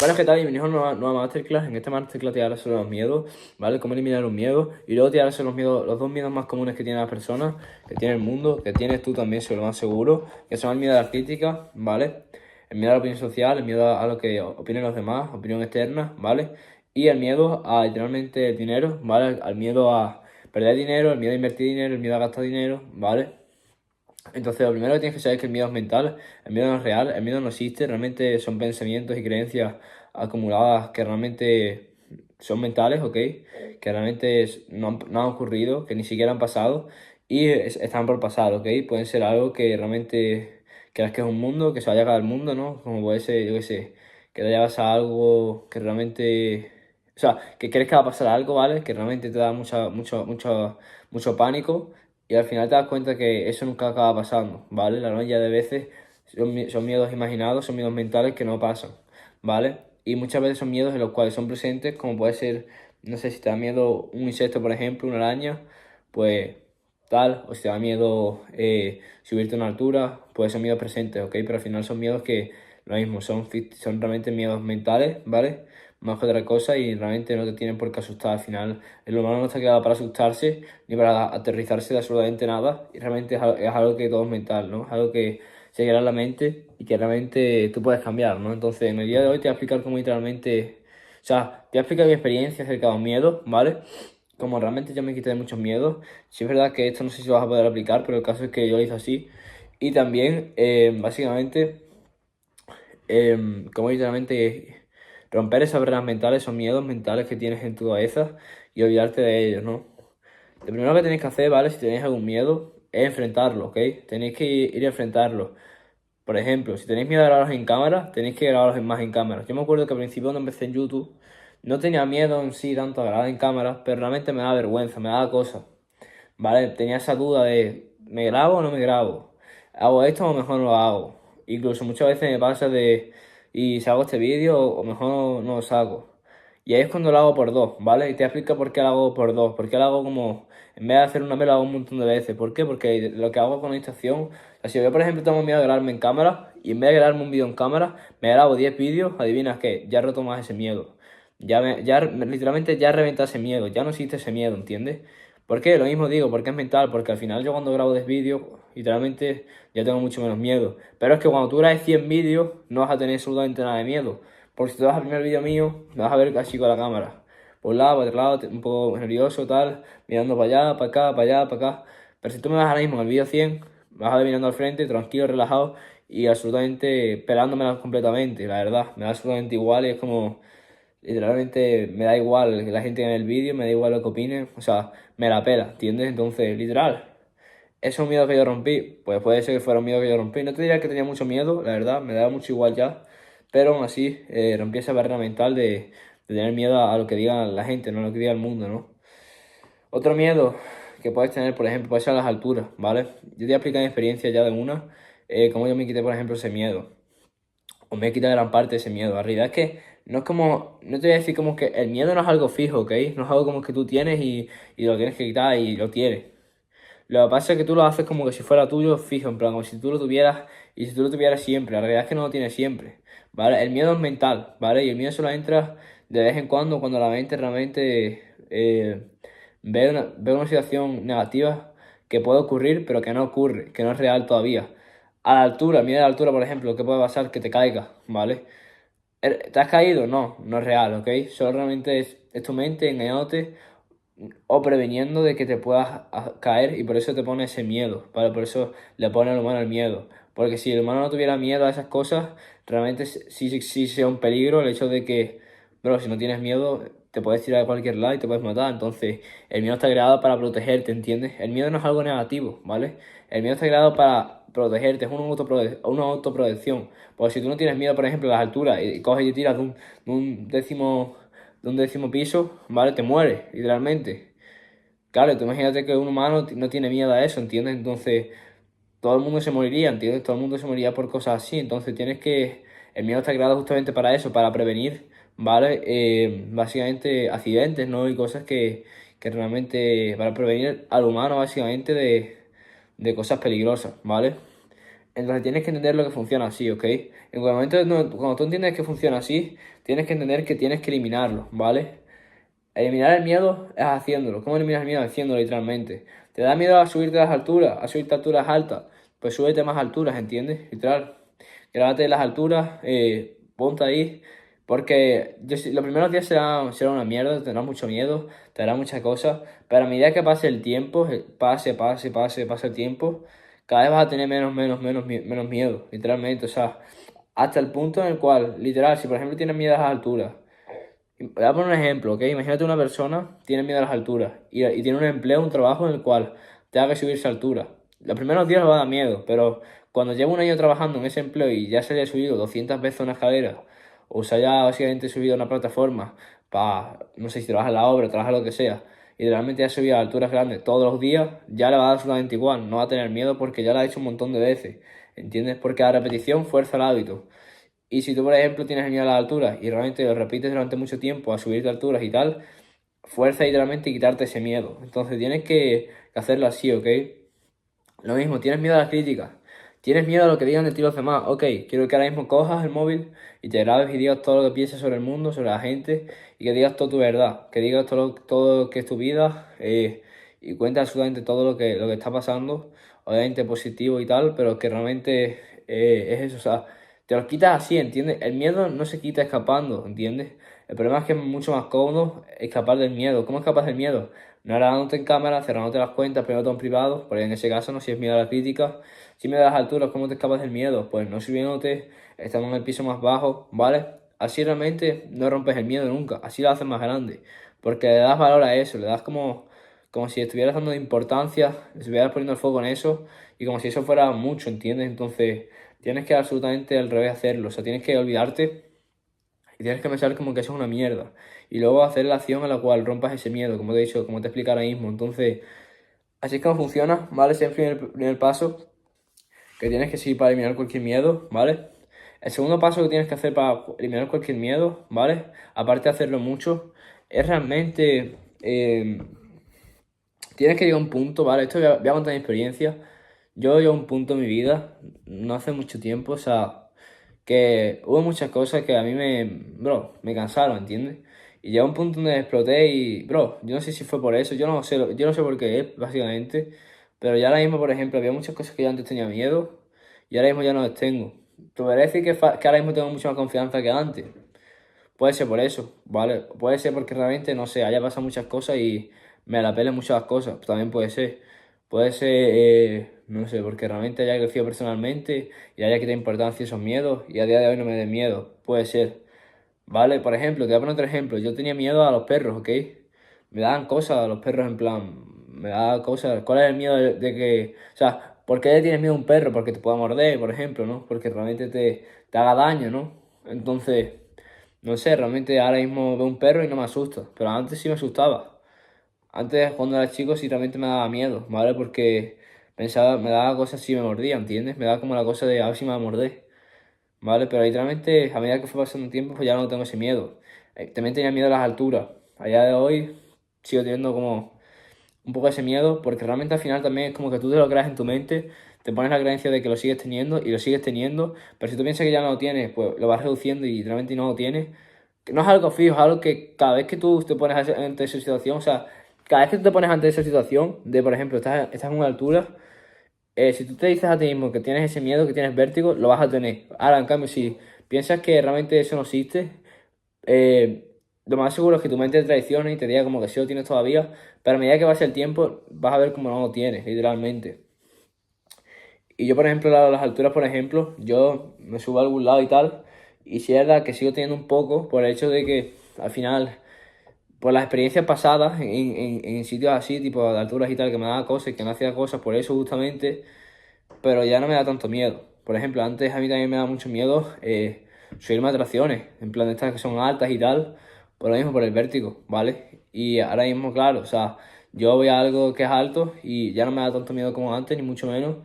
Bueno, ¿qué tal? Bienvenidos a una nueva masterclass. En esta masterclass te hablaré sobre los miedos, ¿vale? Cómo eliminar los miedos. Y luego te hablaré sobre los miedos, los dos miedos más comunes que tienen las personas, que tiene el mundo, que tienes tú también, sobre lo más seguro, que son el miedo a la crítica, ¿vale? El miedo a la opinión social, el miedo a lo que opinen los demás, opinión externa, ¿vale? Y el miedo a literalmente el dinero, ¿vale? Al miedo a perder dinero, el miedo a invertir dinero, el miedo a gastar dinero, ¿vale? Entonces, lo primero que tienes que saber es que el miedo es mental, el miedo no es real, el miedo no existe, realmente son pensamientos y creencias acumuladas que realmente son mentales, ¿ok? Que realmente no han ocurrido, que ni siquiera han pasado y están por pasar, ¿ok? Pueden ser algo que realmente creas que es un mundo, que se vaya a acabar el mundo, ¿no? Como puede ser, yo qué sé, que te vaya a pasar algo que realmente... O sea, que crees que va a pasar algo, ¿vale? Que realmente te da mucho pánico y al final te das cuenta que eso nunca acaba pasando, ¿vale? La mayoría de veces son miedos imaginados, son miedos mentales que no pasan, ¿vale? Y muchas veces son miedos en los cuales son presentes, como puede ser, no sé, si te da miedo un insecto, por ejemplo, una araña, pues tal, o si te da miedo subirte a una altura, pues son miedos presentes, ¿ok? Pero al final son miedos que, lo mismo, son realmente miedos mentales, ¿vale? Más que otra cosa y realmente no te tienen por qué asustar. Al final, el humano no está creado para asustarse ni para aterrizarse de absolutamente nada. Y realmente es algo que todo es mental, ¿no? Es algo que se queda en la mente y que realmente tú puedes cambiar, ¿no? Entonces, en el día de hoy te voy a explicar cómo literalmente... O sea, te voy a explicar mi experiencia acerca de los miedos, ¿vale? Como realmente yo me quité de muchos miedos. Sí es verdad que esto no sé si lo vas a poder aplicar, pero el caso es que yo lo hice así. Y también, básicamente, como literalmente romper esas barreras mentales, esos miedos mentales que tienes en tu cabeza y olvidarte de ellos, ¿no? Lo primero que tenéis que hacer, ¿vale? Si tenéis algún miedo, es enfrentarlo, ¿ok? Tenéis que ir a enfrentarlo. Por ejemplo, si tenéis miedo a grabaros en cámara, tenéis que grabaros más en cámara. Yo me acuerdo que al principio cuando empecé en YouTube, no tenía miedo en sí tanto a grabar en cámara, pero realmente me daba vergüenza, me daba cosa, ¿vale? Tenía esa duda de, ¿me grabo o no me grabo? ¿Hago esto o mejor no lo hago? Incluso muchas veces me pasa de, ¿y si hago este vídeo o mejor no lo saco? Y ahí es cuando lo hago por dos, ¿vale? Y te explico por qué lo hago por dos, por qué lo hago como, en vez de hacer una vez lo hago un montón de veces. ¿Por qué? Porque lo que hago con la instalación, o sea, si yo por ejemplo tengo miedo de grabarme en cámara y en vez de grabarme un vídeo en cámara, me grabo 10 vídeos, adivinas qué, ya reto más ese miedo. Literalmente ya reventa ese miedo, ya no existe ese miedo, ¿entiendes? ¿Por qué? Lo mismo digo, porque es mental, porque al final yo cuando grabo 10 vídeos, literalmente ya tengo mucho menos miedo. Pero es que cuando tú grabes 100 vídeos, no vas a tener absolutamente nada de miedo. Porque si te vas al primer vídeo mío, me vas a ver así con la cámara. Por un lado, por otro lado, un poco nervioso, tal, mirando para allá, para acá, para allá, para acá. Pero si tú me vas ahora mismo en el vídeo 100, me vas a ver mirando al frente, tranquilo, relajado y absolutamente pelándomela completamente, la verdad. Me da absolutamente igual y es como... Literalmente me da igual que la gente en el vídeo, me da igual lo que opinen, o sea, me la pela, ¿entiendes? Entonces, literal, ¿es un miedo que yo rompí? Pues puede ser que fuera un miedo que yo rompí. No te diría que tenía mucho miedo, la verdad, me daba mucho igual ya, pero aún así rompí esa barrera mental de tener miedo a lo que diga la gente, no a lo que diga el mundo, ¿no? Otro miedo que puedes tener, por ejemplo, puede ser a las alturas, ¿vale? Yo te voy a explicar mi experiencia ya de una, cómo yo me quité, por ejemplo, ese miedo o me quita gran parte de ese miedo. La realidad es que no es como, no te voy a decir como que el miedo no es algo fijo, ¿ok? No es algo como que tú tienes y lo tienes que quitar y lo tienes. Lo que pasa es que tú lo haces como que si fuera tuyo fijo, en plan, como si tú lo tuvieras y si tú lo tuvieras siempre. La realidad es que no lo tienes siempre, ¿vale? El miedo es mental, ¿vale? Y el miedo solo entra de vez en cuando la mente realmente ve una situación negativa que puede ocurrir, pero que no ocurre, que no es real todavía. A la altura, miedo a la altura, por ejemplo, ¿qué puede pasar? Que te caigas, ¿vale? ¿Te has caído? No, no es real, ¿ok? Solo realmente es tu mente engañándote o previniendo de que te puedas caer y por eso te pone ese miedo, ¿vale? Por eso le pone al humano el miedo. Porque si el humano no tuviera miedo a esas cosas, realmente sí sea un peligro el hecho de que, bro, si no tienes miedo, te puedes tirar de cualquier lado y te puedes matar. Entonces, el miedo está creado para protegerte, ¿entiendes? El miedo no es algo negativo, ¿vale? El miedo está creado para protegerte, es una autoprotección. Porque si tú no tienes miedo, por ejemplo, a las alturas y coges y tiras de un décimo piso, ¿vale? Te mueres, literalmente. Claro, tú imagínate que un humano no tiene miedo a eso, ¿entiendes? Entonces, todo el mundo se moriría, ¿entiendes? Todo el mundo se moriría por cosas así. Entonces, tienes que... El miedo está creado justamente para eso, para prevenir, ¿vale? Básicamente, accidentes, ¿no? Y cosas que realmente... Para prevenir al humano, básicamente, de cosas peligrosas, ¿vale? Entonces tienes que entender lo que funciona así, ¿ok? En el momento cuando tú entiendes que funciona así, tienes que entender que tienes que eliminarlo, ¿vale? Eliminar el miedo es haciéndolo. ¿Cómo eliminas el miedo? Haciéndolo literalmente. ¿Te da miedo a subirte a las alturas? A subirte a alturas altas. Pues súbete más alturas, ¿entiendes? Literal. Grábate en las alturas, ponte ahí. Porque los primeros días será una mierda, tendrás mucho miedo, te dará muchas cosas. Pero a medida que pase el tiempo, pase el tiempo, cada vez vas a tener menos miedo, literalmente. O sea, hasta el punto en el cual, literal, si por ejemplo tienes miedo a las alturas, voy a poner un ejemplo, ¿ok? Imagínate una persona tiene miedo a las alturas y tiene un empleo, un trabajo en el cual tenga que subirse a altura. Los primeros días le va a dar miedo, pero cuando lleva un año trabajando en ese empleo y ya se haya subido 200 veces una escalera o se haya básicamente subido a una plataforma para, no sé si trabaja en la obra, trabaja lo que sea, y realmente ya se subido a alturas grandes todos los días, ya le va a dar absolutamente igual, no va a tener miedo porque ya lo ha hecho un montón de veces, ¿entiendes? Porque la repetición fuerza el hábito. Y si tú, por ejemplo, tienes miedo a las alturas y realmente lo repites durante mucho tiempo a subir de alturas y tal, fuerza literalmente quitarte ese miedo. Entonces tienes que hacerlo así, ¿ok? Lo mismo, tienes miedo a las críticas. Tienes miedo a lo que digan de ti los demás. Ok, quiero que ahora mismo cojas el móvil y te grabes y digas todo lo que piensas sobre el mundo, sobre la gente y que digas toda tu verdad. Que digas todo lo que es tu vida y cuentes absolutamente todo lo que está pasando. Obviamente positivo y tal, pero que realmente es eso. O sea, te los quitas así, ¿entiendes? El miedo no se quita escapando, ¿entiendes? El problema es que es mucho más cómodo escapar del miedo. ¿Cómo escapas del miedo? No grabándote en cámara, cerrándote las cuentas, poniéndote en privado, porque en ese caso no, si es miedo a la crítica. Si miedo a las alturas, ¿cómo te escapas del miedo? Pues no subiéndote, estando en el piso más bajo, ¿vale? Así realmente no rompes el miedo nunca, así lo haces más grande, porque le das valor a eso, le das como si estuvieras dando importancia, estuvieras poniendo el foco en eso, y como si eso fuera mucho, ¿entiendes? Entonces tienes que absolutamente al revés hacerlo, o sea, tienes que olvidarte y tienes que pensar como que eso es una mierda. Y luego hacer la acción en la cual rompas ese miedo, como te he dicho, como te explico ahora mismo. Entonces, así es como funciona, ¿vale? Ese es el primer paso que tienes que seguir para eliminar cualquier miedo, ¿vale? El segundo paso que tienes que hacer para eliminar cualquier miedo, ¿vale? Aparte de hacerlo mucho, es realmente... tienes que llegar a un punto, ¿vale? Esto voy a contar mi experiencia. Yo llegué a un punto en mi vida, no hace mucho tiempo, o sea, que hubo muchas cosas que a mí me cansaron, ¿entiendes? Y llegó un punto donde exploté y, bro, yo no sé si fue por eso, yo no sé por qué es, básicamente, pero ya ahora mismo, por ejemplo, había muchas cosas que yo antes tenía miedo y ahora mismo ya no las tengo. ¿Te parece que ahora mismo tengo mucha más confianza que antes? Puede ser por eso, ¿vale? Puede ser porque realmente, no sé, haya pasado muchas cosas y me la pelen muchas cosas, también puede ser. Puede ser, no sé, porque realmente haya crecido personalmente y haya quitado importancia a esos miedos y a día de hoy no me dé miedo. Puede ser, ¿vale? Por ejemplo, te voy a poner otro ejemplo. Yo tenía miedo a los perros, ¿ok? Me daban cosas a los perros en plan, me daba cosas. ¿Cuál es el miedo de que, o sea, ¿por qué le tienes miedo a un perro? Porque te pueda morder, por ejemplo, ¿no? Porque realmente te haga daño, ¿no? Entonces... No sé, realmente ahora mismo veo un perro y no me asusta, pero antes sí me asustaba. Antes, cuando era chico, sí realmente me daba miedo, ¿vale? Porque pensaba, me daba cosas si me mordía, ¿entiendes? Me daba como la cosa de a ver si me va a morder, ¿vale? Pero literalmente, a medida que fue pasando el tiempo, pues ya no tengo ese miedo. También tenía miedo a las alturas. A día de hoy sigo teniendo como un poco ese miedo, porque realmente al final también es como que tú te lo creas en tu mente, te pones la creencia de que lo sigues teniendo y lo sigues teniendo, pero si tú piensas que ya no lo tienes, pues lo vas reduciendo y realmente no lo tienes. Que no es algo fijo, es algo que cada vez que tú te pones ante esa situación, o sea, cada vez que tú te pones ante esa situación, de por ejemplo, estás en una altura, si tú te dices a ti mismo que tienes ese miedo, que tienes vértigo, lo vas a tener. Ahora, en cambio, si piensas que realmente eso no existe, lo más seguro es que tu mente te traicione y te diga como que sí lo tienes todavía, pero a medida que pase el tiempo vas a ver como no lo tienes, literalmente. Y yo, por ejemplo, a las alturas, por ejemplo, yo me subo a algún lado y tal, y si es verdad que sigo teniendo un poco por el hecho de que al final, por las experiencias pasadas en sitios así, tipo de alturas y tal, que me daba cosas y que me hacía cosas por eso justamente, pero ya no me da tanto miedo. Por ejemplo, antes a mí también me da mucho miedo subirme a atracciones, en plan de estas que son altas y tal, por lo mismo, por el vértigo, ¿vale? Y ahora mismo, claro, o sea, yo voy a algo que es alto y ya no me da tanto miedo como antes, ni mucho menos,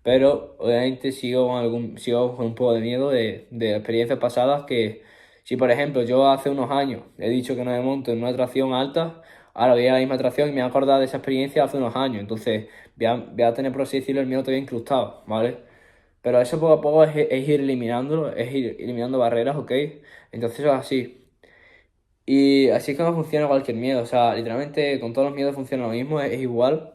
pero obviamente sigo con un poco de miedo de experiencias pasadas que, si por ejemplo yo hace unos años he dicho que no me monto en una atracción alta, ahora voy a la misma atracción y me he acordado de esa experiencia hace unos años, entonces voy a tener, por así decirlo, el miedo todavía incrustado, ¿vale? Pero eso poco a poco es ir eliminándolo, es ir eliminando barreras, ¿ok? Entonces es así. Y así es como funciona cualquier miedo. O sea, literalmente con todos los miedos funciona lo mismo, es igual.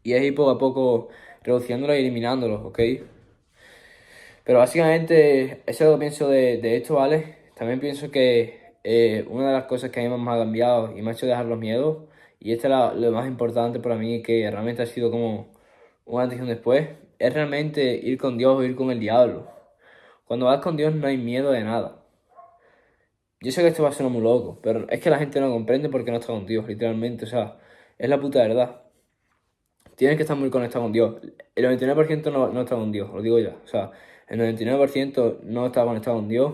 Y es ir poco a poco reduciéndolos y eliminándolos, ¿ok? Pero básicamente, eso es lo que pienso de esto, ¿vale? También pienso que una de las cosas que a mí más me ha cambiado y me ha hecho dejar los miedos, y esto es lo más importante para mí, que realmente ha sido como un antes y un después, es realmente ir con Dios o ir con el diablo. Cuando vas con Dios no hay miedo de nada. Yo sé que esto va a sonar muy loco, pero es que la gente no comprende porque no está con Dios, literalmente. O sea, es la puta verdad. Tienes que estar muy conectado con Dios. El 99% no está con Dios, lo digo ya. O sea, el 99% no está conectado con Dios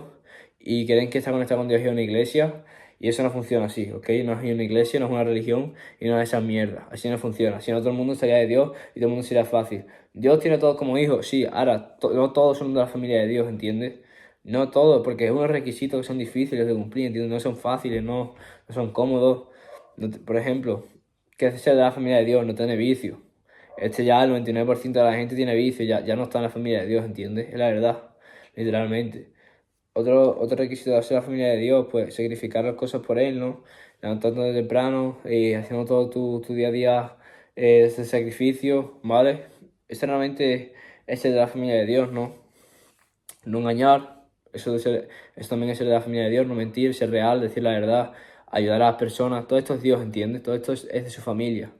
y creen que estar conectado con Dios es una iglesia y eso no funciona así, ¿ok? No es una iglesia, no es una religión y no es esa mierda. Así no funciona. Si no, todo el mundo estaría de Dios y todo el mundo sería fácil. Dios tiene a todos como hijos, sí, ahora, no todos son de la familia de Dios, ¿entiendes? No todos, porque es unos requisitos que son difíciles de cumplir, ¿entiendes? No son fáciles, no son cómodos. Por ejemplo, que ser de la familia de Dios no tiene vicio. Ya el 99% de la gente tiene vicio, ya no está en la familia de Dios, ¿entiendes? Es la verdad, literalmente. Otro requisito de ser la familia de Dios, pues sacrificar las cosas por Él, ¿no? Levantándote temprano y haciendo todo tu día a día ese sacrificio, ¿vale? Eso realmente es ser de la familia de Dios, ¿no? No engañar, eso también es ser de la familia de Dios, no mentir, ser real, decir la verdad, ayudar a las personas, todo esto es Dios, ¿entiendes? Todo esto es de su familia.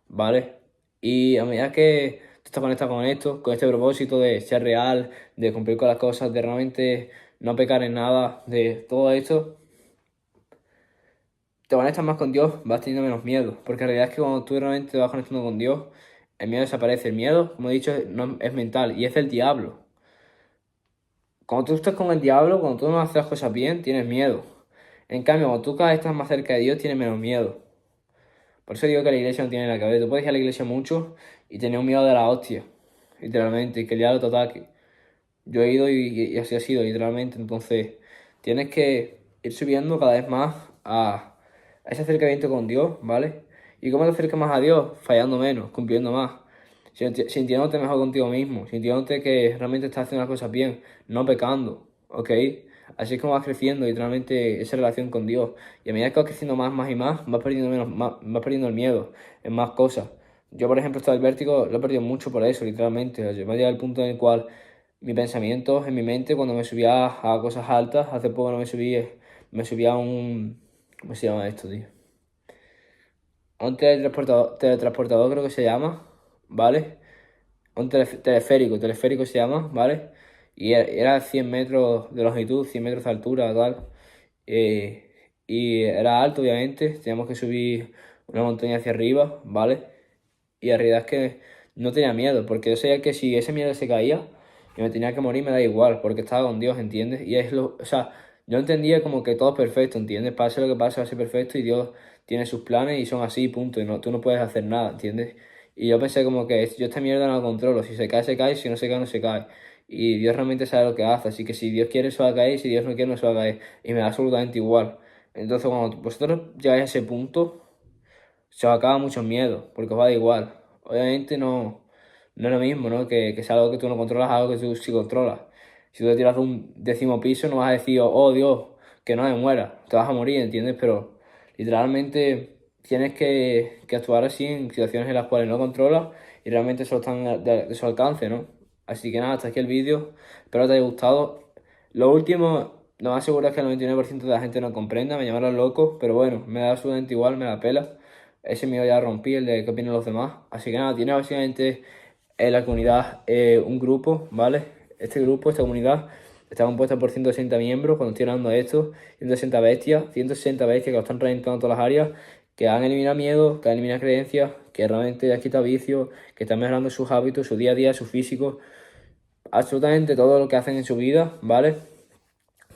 ¿Vale? Y a medida que tú estás conectado con esto, con este propósito de ser real, de cumplir con las cosas, de realmente no pecar en nada, de todo esto, te conectas más con Dios, vas teniendo menos miedo. Porque en realidad es que cuando tú realmente te vas conectando con Dios, el miedo desaparece. El miedo, como he dicho, no, es mental y es del diablo. Cuando tú estás con el diablo, cuando tú no haces las cosas bien, tienes miedo. En cambio, cuando tú cada vez estás más cerca de Dios, tienes menos miedo. Por eso digo que la iglesia no tiene la cabeza. Tú puedes ir a la iglesia mucho y tener un miedo de la hostia, literalmente, y que el diablo te ataque. Yo he ido y así ha sido, literalmente. Entonces, tienes que ir subiendo cada vez más a ese acercamiento con Dios, ¿vale? ¿Y cómo te acercas más a Dios? Fallando menos, cumpliendo más. Sintiéndote mejor contigo mismo, sintiéndote que realmente estás haciendo las cosas bien, no pecando, ¿ok? Así es como vas creciendo literalmente esa relación con Dios. Y a medida que vas creciendo más y más, vas perdiendo vas perdiendo el miedo en más cosas. Yo, por ejemplo, esto del vértigo lo he perdido mucho por eso, literalmente. Yo me he llegado al punto en el cual mis pensamientos en mi mente, cuando me subía a cosas altas, hace poco no me subía a un... ¿Cómo se llama esto, tío? A un teletransportador creo que se llama, ¿vale? Un teleférico se llama, ¿vale? Y era 100 metros de longitud, 100 metros de altura, tal. Y era alto, obviamente, teníamos que subir una montaña hacia arriba, ¿vale? Y la realidad es que no tenía miedo, porque yo sabía que si ese miedo se caía y me tenía que morir, me da igual, porque estaba con Dios, ¿entiendes? O sea, yo entendía como que todo es perfecto, ¿entiendes? Pase lo que pase, va a ser perfecto y Dios tiene sus planes y son así, punto, y no, tú no puedes hacer nada, ¿entiendes? Y yo pensé como que yo esta mierda no la controlo, si se cae, se cae, si no se cae, no se cae. Y Dios realmente sabe lo que hace, así que si Dios quiere, se va a caer, si Dios no quiere, no se va a caer. Y me da absolutamente igual. Entonces, cuando vosotros llegáis a ese punto, se os acaba mucho miedo, porque os va a dar igual. Obviamente no es lo mismo, ¿no? Que sea algo que tú no controlas, algo que tú sí controlas. Si tú te tiras de un 10.º piso, no vas a decir, oh Dios, que no me muera, te vas a morir, ¿entiendes? Pero literalmente tienes que actuar así en situaciones en las cuales no controlas y realmente solo están de su alcance, ¿no? Así que nada, hasta aquí el vídeo, espero que te haya gustado. Lo último, lo más seguro es que el 99% de la gente no comprenda, me llamarán loco, pero bueno, me da absolutamente igual, me la pela. Ese mío ya rompí, el de qué opinan los demás. Así que nada, tiene básicamente en la comunidad un grupo, ¿vale? Este grupo, esta comunidad, está compuesta por 160 miembros. Cuando estoy hablando de esto, 160 bestias que lo están reventando todas las áreas, que han eliminado miedo, que han eliminado creencias, que realmente han quitado vicios, que están mejorando sus hábitos, su día a día, su físico, absolutamente todo lo que hacen en su vida, ¿vale?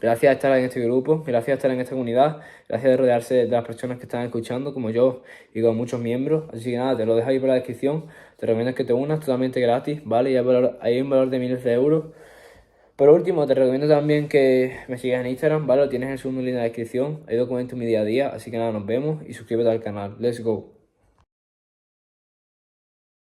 Gracias a estar en este grupo, gracias a estar en esta comunidad, gracias a rodearse de las personas que están escuchando, como yo y con muchos miembros. Así que nada, te lo dejo ahí por la descripción. Te recomiendo que te unas totalmente gratis, ¿vale? Y hay un valor de miles de euros. Por último, te recomiendo también que me sigas en Instagram, ¿vale? Lo tienes en el segundo link de la descripción. Ahí documento mi día a día. Así que nada, nos vemos y suscríbete al canal. Let's go.